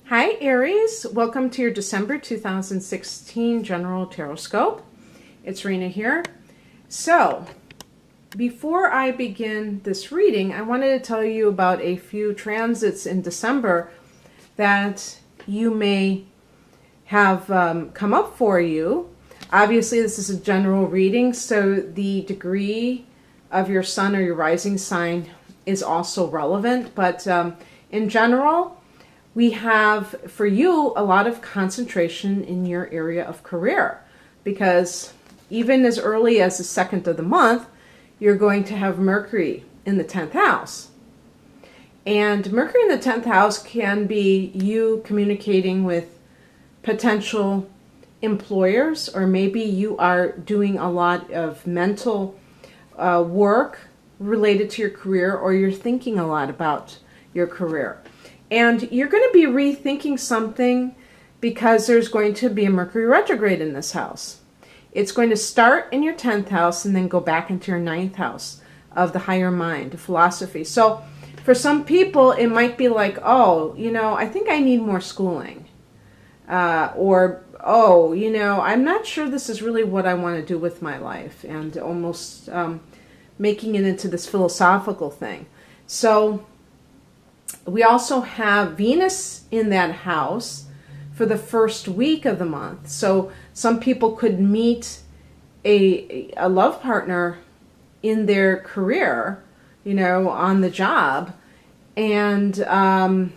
Hi Aries, welcome to your December 2016 General Tarotscope. It's Rena here. So, before I begin this reading, I wanted to tell you about a few transits in December that you may have come up for you. Obviously, this is a general reading, so the degree of your sun or your rising sign is also relevant, but in general, we have, for you, a lot of concentration in your area of career, because even as early as the 2nd of the month, you're going to have Mercury in the 10th house. And Mercury in the 10th house can be you communicating with potential employers, or maybe you are doing a lot of mental work related to your career, or you're thinking a lot about your career. And you're going to be rethinking something because there's going to be a Mercury retrograde in this house. It's going to start in your 10th house and then go back into your 9th house of the higher mind, philosophy. So for some people, it might be like, oh, I think I need more schooling. Or, oh, I'm not sure this is really what I want to do with my life. And almost making it into this philosophical thing. So we also have Venus in that house for the first week of the month. So some people could meet a love partner in their career, on the job. And then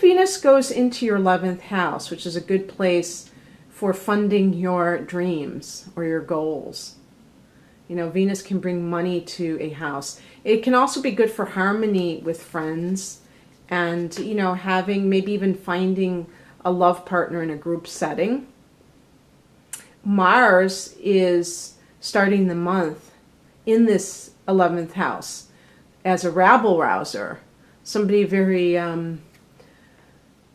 Venus goes into your 11th house, which is a good place for funding your dreams or your goals. Venus can bring money to a house. It can also be good for harmony with friends and, having, maybe even finding a love partner in a group setting. Mars is starting the month in this 11th house as a rabble-rouser. Somebody very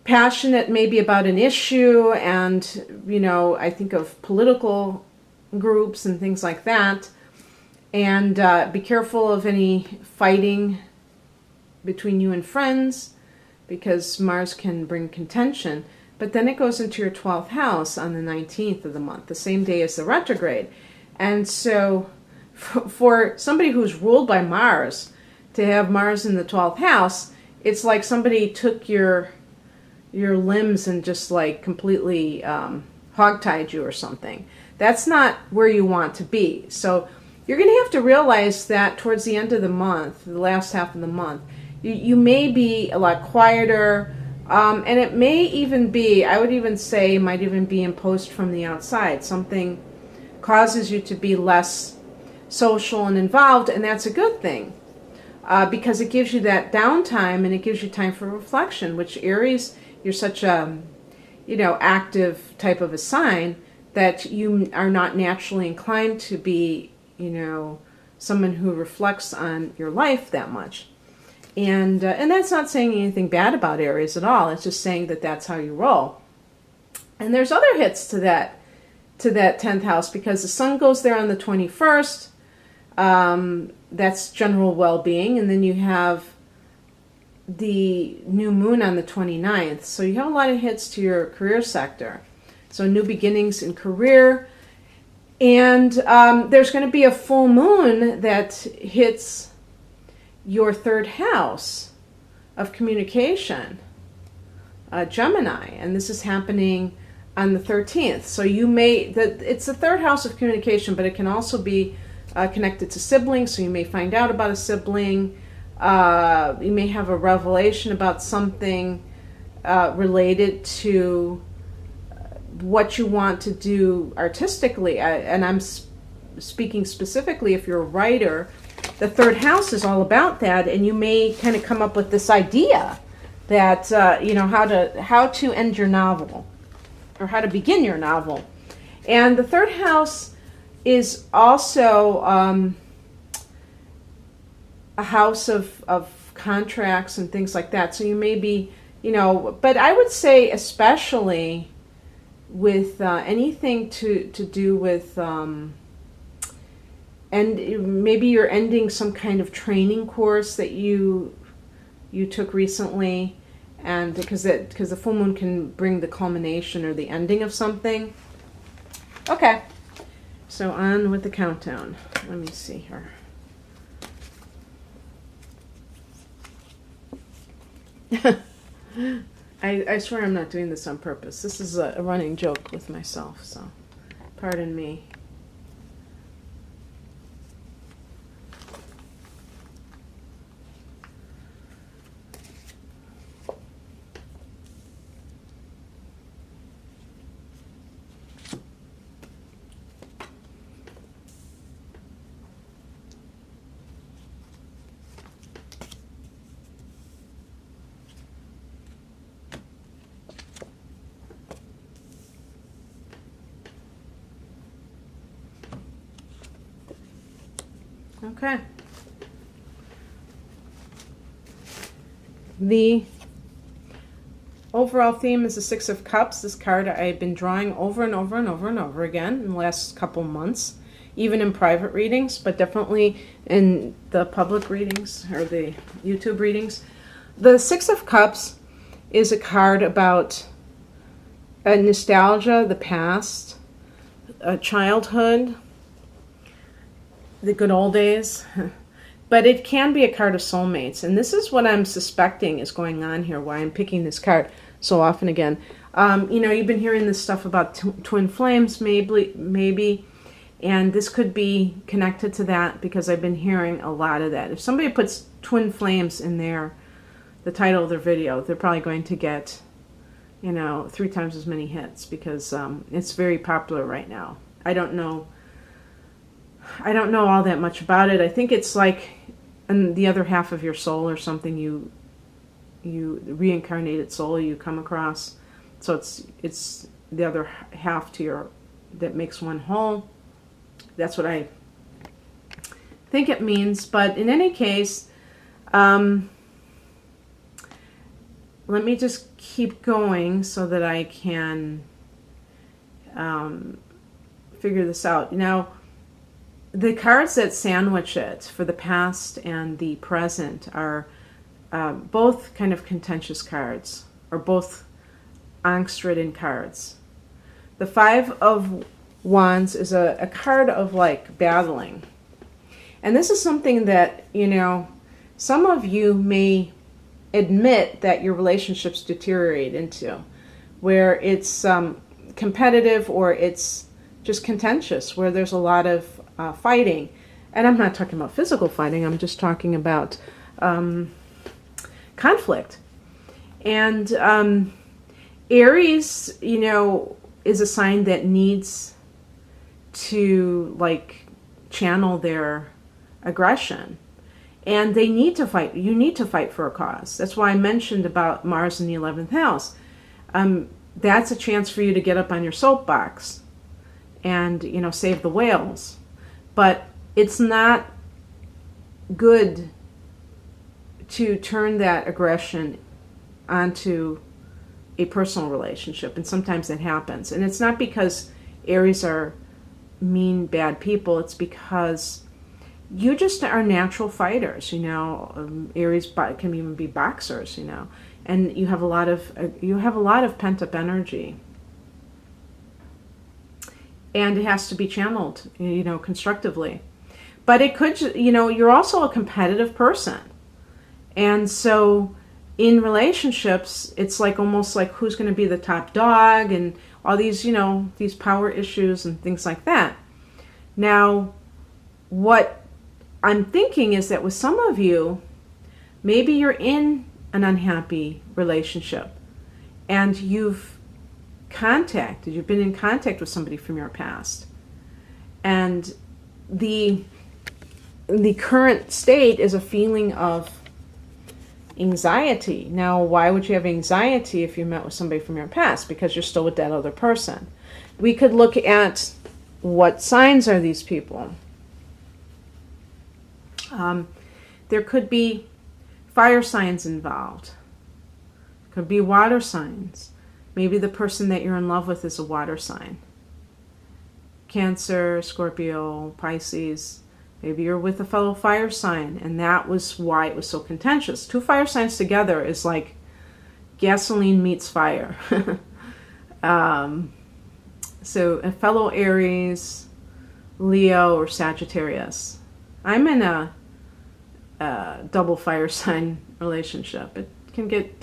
passionate maybe about an issue, and, I think of political groups and things like that. And be careful of any fighting between you and friends, because Mars can bring contention. But then it goes into your 12th house on the 19th of the month, the same day as the retrograde. And so for somebody who's ruled by Mars, to have Mars in the 12th house, it's like somebody took your limbs and just like completely hogtied you or something. That's not where you want to be. So you're going to have to realize that towards the end of the month, the last half of the month, you may be a lot quieter, and it may even be, I would even say, might even be imposed from the outside. Something causes you to be less social and involved, and that's a good thing, because it gives you that downtime, and it gives you time for reflection, which Aries, you're such a, active type of a sign that you are not naturally inclined to be someone who reflects on your life that much. And that's not saying anything bad about Aries at all. It's just saying that that's how you roll. And there's other hits to that 10th house, because the sun goes there on the 21st. That's general well-being. And then you have the new moon on the 29th. So you have a lot of hits to your career sector. So new beginnings in career. And there's going to be a full moon that hits your 3rd house of communication, Gemini. And this is happening on the 13th. So it's the 3rd house of communication, but it can also be connected to siblings. So you may find out about a sibling. You may have a revelation about something related to what you want to do artistically, and I'm speaking specifically if you're a writer. The 3rd house is all about that, and you may kind of come up with this idea that how to end your novel, or how to begin your novel. And the 3rd house is also a house of contracts and things like that. So you may be, but I would say especially with anything to do with, and maybe you're ending some kind of training course that you took recently, and because the full moon can bring the culmination or the ending of something. Okay, so on with the countdown. Let me see here. I swear I'm not doing this on purpose. This is a running joke with myself, so pardon me. Okay. The overall theme is the Six of Cups. This card I've been drawing over and over and over and over again in the last couple months, even in private readings, but definitely in the public readings or the YouTube readings. The Six of Cups is a card about a nostalgia, the past, childhood, the good old days, but it can be a card of soulmates, and this is what I'm suspecting is going on here, why I'm picking this card so often again. You've been hearing this stuff about twin flames, maybe, and this could be connected to that because I've been hearing a lot of that. If somebody puts twin flames in the title of their video, they're probably going to get, 3 times as many hits because it's very popular right now. I don't know all that much about it. I think it's like the other half of your soul or something, you reincarnated soul you come across. So it's the other half that makes one whole. That's what I think it means. But in any case, let me just keep going so that I can figure this out. Now, the cards that sandwich it for the past and the present are both kind of contentious cards, or both angst-ridden cards. The Five of Wands is a card of like battling. And this is something that, some of you may admit that your relationships deteriorate into, where it's competitive or it's just contentious, where there's a lot of fighting. And I'm not talking about physical fighting, I'm just talking about conflict. And Aries, is a sign that needs to channel their aggression. And they need to fight. You need to fight for a cause. That's why I mentioned about Mars in the 11th house. That's a chance for you to get up on your soapbox and, save the whales. But it's not good to turn that aggression onto a personal relationship. And sometimes that happens. And it's not because Aries are mean, bad people. It's because you just are natural fighters, Aries can even be boxers, and you have a lot of pent-up energy. And it has to be channeled, constructively. But it could, you're also a competitive person. And so in relationships, it's almost like who's going to be the top dog and all these, these power issues and things like that. Now, what I'm thinking is that with some of you, maybe you're in an unhappy relationship and you've been in contact with somebody from your past. And the current state is a feeling of anxiety. Now, why would you have anxiety if you met with somebody from your past? Because you're still with that other person. We could look at what signs are these people. There could be fire signs involved. Could be water signs. Maybe the person that you're in love with is a water sign. Cancer, Scorpio, Pisces. Maybe you're with a fellow fire sign, and that was why it was so contentious. 2 fire signs together is like gasoline meets fire. So a fellow Aries, Leo, or Sagittarius. I'm in a double fire sign relationship. It can get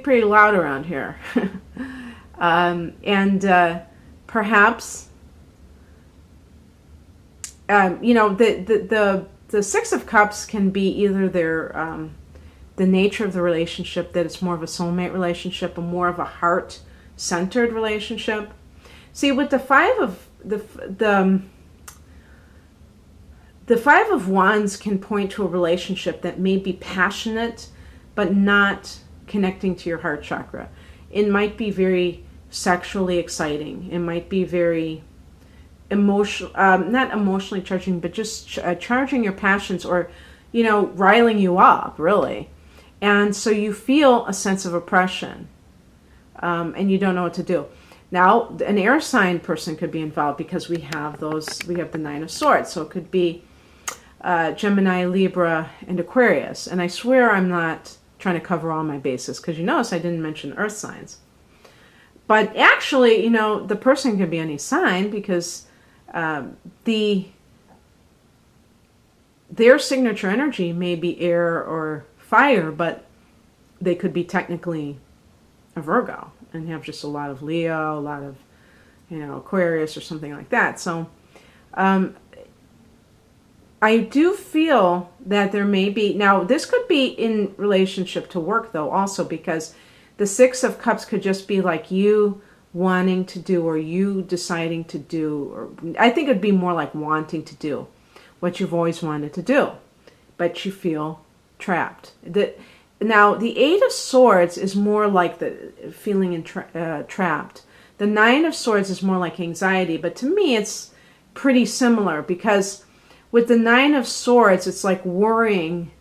pretty loud around here. And perhaps the Six of Cups can be either the nature of the relationship, that it's more of a soulmate relationship, or more of a heart-centered relationship. See, with the Five of Wands can point to a relationship that may be passionate, but not connecting to your heart chakra. It might be very sexually exciting. It might be very emotional, not emotionally charging, but just charging your passions, or, riling you up, really. And so you feel a sense of oppression, and you don't know what to do. Now, an air sign person could be involved, because we have the Nine of Swords. So it could be Gemini, Libra, and Aquarius. And I swear I'm not trying to cover all my bases, because you notice I didn't mention earth signs. But actually, the person could be any sign, because their signature energy may be air or fire, but they could be technically a Virgo and have just a lot of Leo, a lot of, Aquarius or something like that. So I do feel that there may be, now this could be in relationship to work though also, because the Six of Cups could just be like you wanting to do, or you deciding to do, or I think it'd be more like wanting to do what you've always wanted to do, but you feel trapped. Now, the Eight of Swords is more like the feeling trapped. The Nine of Swords is more like anxiety, but to me it's pretty similar, because with the Nine of Swords, it's like worrying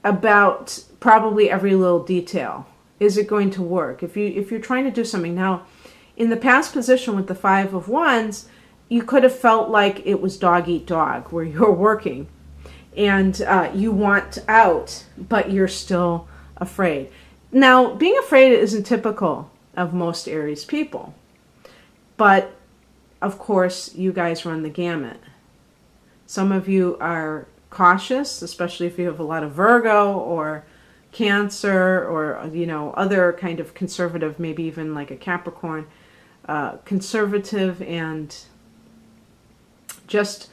about probably every little detail. Is it going to work? If you're trying to do something. Now, in the past position with the Five of Wands, you could have felt like it was dog eat dog, where you're working and you want out, but you're still afraid. Now, being afraid isn't typical of most Aries people, but of course, you guys run the gamut. Some of you are cautious, especially if you have a lot of Virgo or Cancer, or other kind of conservative, maybe even like a Capricorn, conservative and just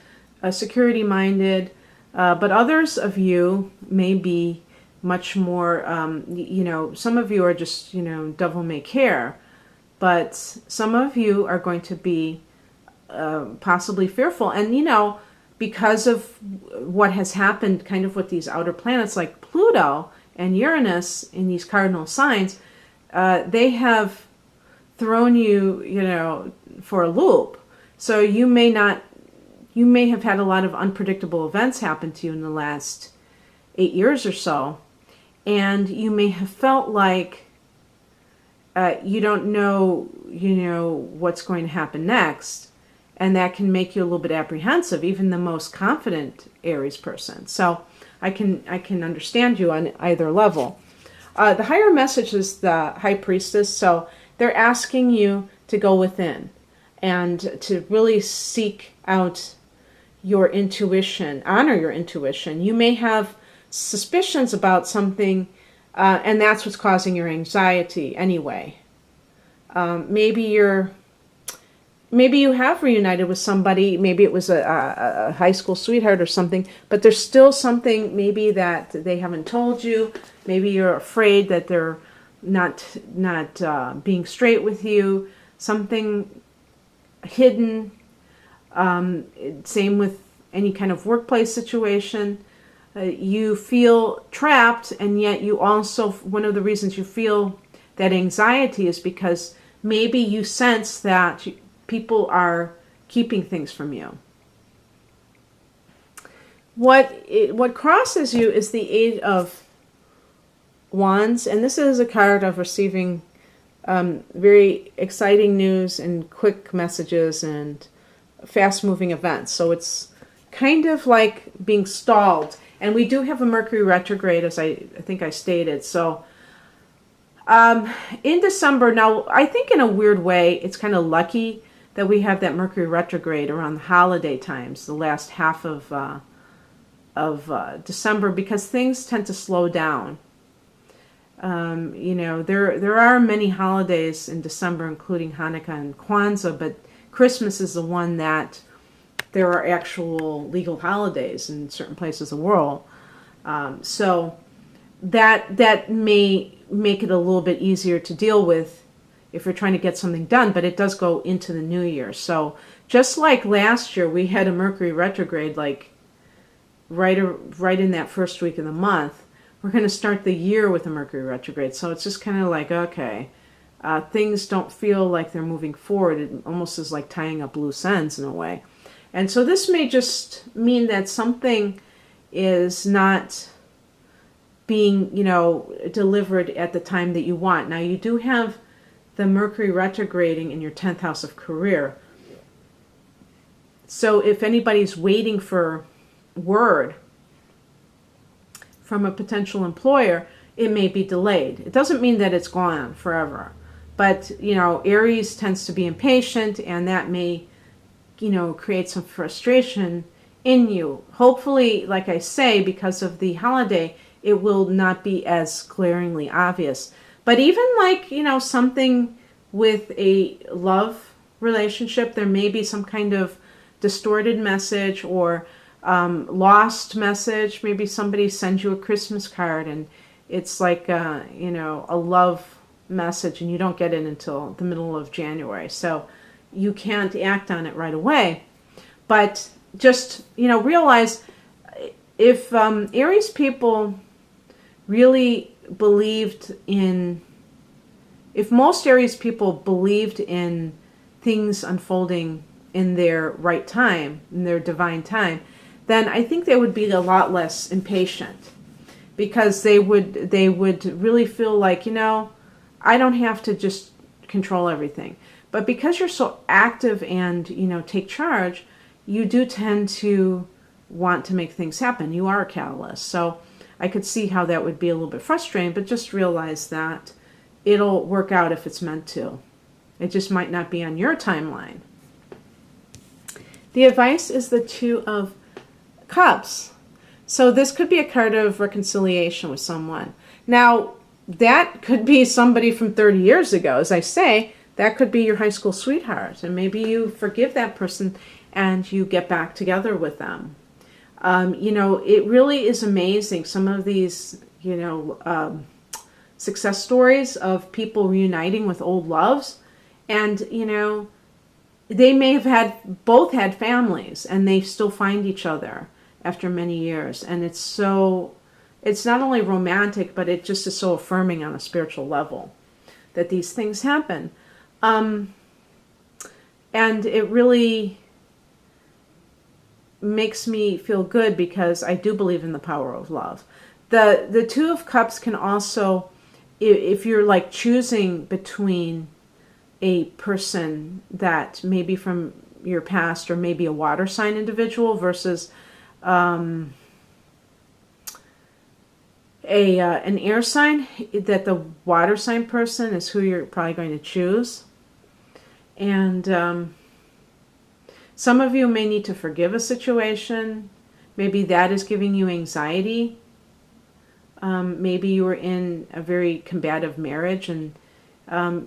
security minded. But others of you may be much more, some of you are just, devil may care, but some of you are going to be possibly fearful. And, because of what has happened kind of with these outer planets like Pluto and Uranus in these cardinal signs, they have thrown you, for a loop. So you may have had a lot of unpredictable events happen to you in the last 8 years or so, and you may have felt like you don't know, what's going to happen next, and that can make you a little bit apprehensive, even the most confident Aries person. So I can understand you on either level. The higher message is the High Priestess, so they're asking you to go within and to really seek out your intuition, honor your intuition. You may have suspicions about something, and that's what's causing your anxiety anyway. Maybe you have reunited with somebody, maybe it was a high school sweetheart or something, but there's still something maybe that they haven't told you. Maybe you're afraid that they're not being straight with you, something hidden. Same with any kind of workplace situation. You feel trapped, and yet you also, one of the reasons you feel that anxiety is because maybe you sense that people are keeping things from you. What crosses you is the Eight of Wands, and this is a card of receiving very exciting news and quick messages and fast-moving events. So it's kind of like being stalled. And we do have a Mercury retrograde, as I think I stated. So In December, now I think in a weird way, it's kind of lucky that we have that Mercury retrograde around the holiday times, the last half of December, because things tend to slow down. There are many holidays in December, including Hanukkah and Kwanzaa, but Christmas is the one that there are actual legal holidays in certain places of the world. So that may make it a little bit easier to deal with if you're trying to get something done, but it does go into the new year. So just like last year, we had a Mercury retrograde like right in that first week of the month. We're going to start the year with a Mercury retrograde. So it's just kind of like, okay, things don't feel like they're moving forward. It almost is like tying up loose ends in a way. And so this may just mean that something is not being, delivered at the time that you want. Now, you do have the Mercury retrograding in your 10th house of career. So if anybody's waiting for word from a potential employer, it may be delayed. It doesn't mean that it's gone forever. But, Aries tends to be impatient, and that may, create some frustration in you. Hopefully, like I say, because of the holiday, it will not be as glaringly obvious. But even like, something with a love relationship, there may be some kind of distorted message or lost message. Maybe somebody sends you a Christmas card and it's like, a love message, and you don't get it until the middle of January. So you can't act on it right away. But just, realize if Aries people really believed in, if most Aries people believed in things unfolding in their right time, in their divine time, then I think they would be a lot less impatient, because they would really feel like, I don't have to just control everything. But because you're so active and, take charge, you do tend to want to make things happen. You are a catalyst. So I could see how that would be a little bit frustrating, but just realize that it'll work out if it's meant to. It just might not be on your timeline. The advice is the Two of Cups. So this could be a card of reconciliation with someone. Now, that could be somebody from 30 years ago. As I say, that could be your high school sweetheart. And maybe you forgive that person and you get back together with them. It really is amazing. Some of these, success stories of people reuniting with old loves. And, they may have both had families and they still find each other after many years. And it's not only romantic, but it just is so affirming on a spiritual level that these things happen. And it really makes me feel good, because I do believe in the power of love. The Two of Cups can also, if you're like choosing between a person that maybe from your past, or maybe a water sign individual versus an air sign, that the water sign person is who you're probably going to choose. And some of you may need to forgive a situation. Maybe that is giving you anxiety. Maybe you were in a very combative marriage and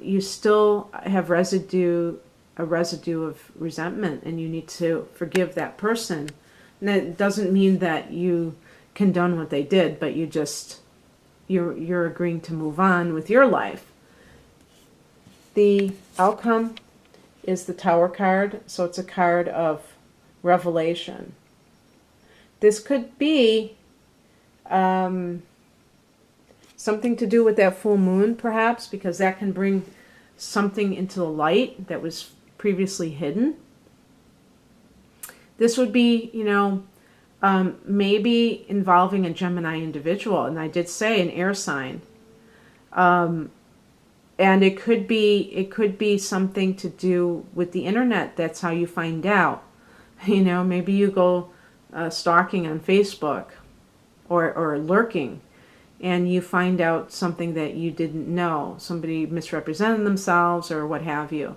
you still have a residue of resentment, and you need to forgive that person. And that doesn't mean that you condone what they did, but you're agreeing to move on with your life. The outcome is the Tower card, so it's a card of revelation. This could be something to do with that full moon, perhaps, because that can bring something into the light that was previously hidden. This would be, maybe involving a Gemini individual, and I did say an air sign. And it could be something to do with the internet. That's how you find out. Maybe you go stalking on Facebook or lurking. and you find out something that you didn't know. Somebody misrepresented themselves or what have you.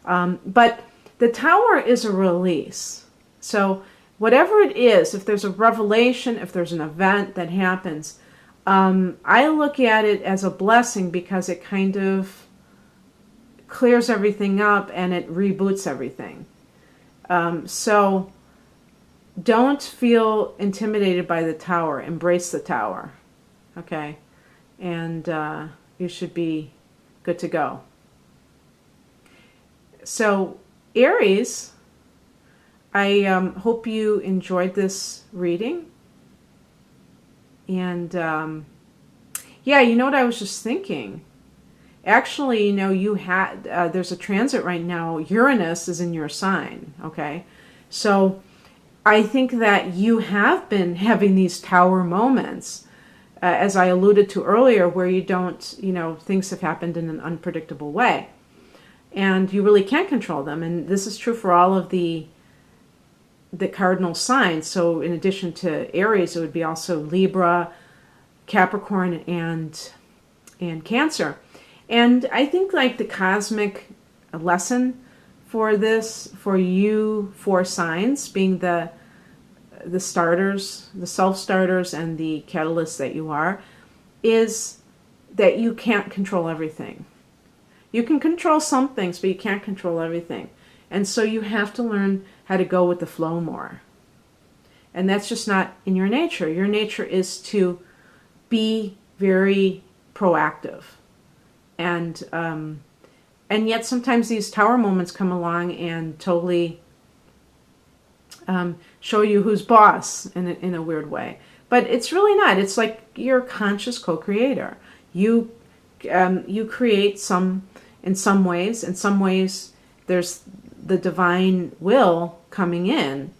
But the Tower is a release. So whatever it is, if there's a revelation, if there's an event that happens, I look at it as a blessing because it kind of clears everything up and it reboots everything. So don't feel intimidated by the Tower. Embrace the Tower. Okay? And you should be good to go. So, Aries, I hope you enjoyed this reading. And, yeah, you know what I was just thinking? Actually, you know, there's a transit right now. Uranus is in your sign, okay? So I think that you have been having these Tower moments, as I alluded to earlier, where you don't, you know, things have happened in an unpredictable way. And you really can't control them. And this is true for all of the cardinal signs. So in addition to Aries, it would be also Libra, Capricorn, and Cancer. And I think like the cosmic lesson for this, for you 4 signs, being the starters, the self-starters, and the catalysts that you are, is that you can't control everything. You can control some things, but you can't control everything. And so you have to learn how to go with the flow more. And that's just not in your nature. Your nature is to be very proactive. And yet sometimes these Tower moments come along and totally show you who's boss in a weird way. But it's really not. It's like you're a conscious co-creator. You create in some ways. In some ways, there's the divine will coming in.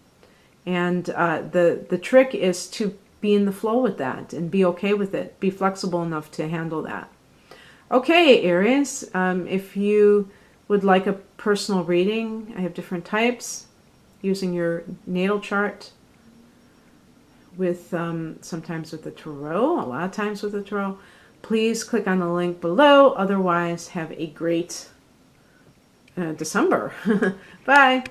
And the trick is to be in the flow with that and be okay with it. Be flexible enough to handle that. Okay, Aries, if you would like a personal reading, I have different types using your natal chart, with sometimes with the Tarot, a lot of times with the Tarot. Please click on the link below. Otherwise, have a great December. Bye.